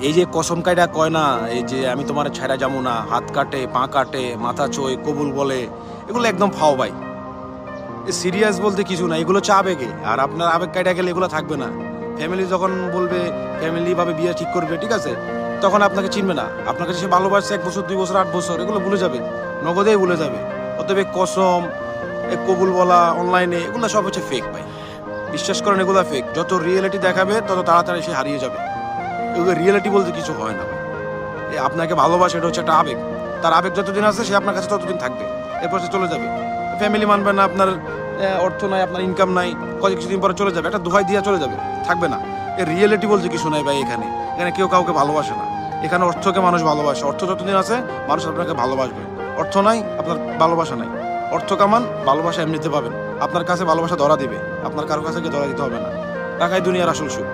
এই যে কসম কাইটা কয় না, এই যে আমি তোমার ছাইড়া যাবো না, হাত কাটে, পা কাটে, মাথা চোয়, কবুল বলে, এগুলো একদম ফাও ভাই। সিরিয়াস বলতে কিছু না, এগুলো হচ্ছে আবেগে। আর আপনার আবেগ কাইটা গেলে এগুলো থাকবে না। ফ্যামিলি যখন বলবে, ফ্যামিলি ভাবে বিয়ে ঠিক করবে, ঠিক আছে, তখন আপনাকে চিনবে না। আপনার কাছে সে ভালোবাসছে 1 বছর, 2 বছর, 8 বছর, এগুলো ভুলে যাবে, নগদেই ভুলে যাবে। অতএব এই কসম, এই কবুল বলা অনলাইনে, এগুলো সব হচ্ছে ফেক ভাই। বিশ্বাস করেন, এগুলো ফেক। যত রিয়েলিটি দেখাবে তত তাড়াতাড়ি সে হারিয়ে যাবে। এগুলো রিয়েলিটি বলতে কিছু হয় না ভাই। আপনাকে ভালোবাসে, এটা হচ্ছে একটা আবেগ। তার আবেগ যতদিন আছে সে আপনার কাছে ততদিন থাকবে, এরপর সে চলে যাবে। ফ্যামিলি মানবে না, আপনার অর্থ নাই, আপনার ইনকাম নাই, কিছুদিন পরে চলে যাবে, একটা দোহাই দিয়ে চলে যাবে, থাকবে না। এই রিয়েলিটি বলতে কিছু নাই ভাই। এখানে এখানে কেউ কাউকে ভালোবাসে না। এখানে অর্থকে মানুষ ভালোবাসে। অর্থ যতদিন আছে মানুষ আপনাকে ভালোবাসবে। অর্থ নাই, আপনার ভালোবাসা নাই। অর্থ কামান, ভালোবাসা এমনিতে পাবেন। আপনার কাছে ভালোবাসা ধরা দিবে, আপনার কারো কাছে ধরা দিতে হবে না। টাকাই দুনিয়ার আসল সুখ।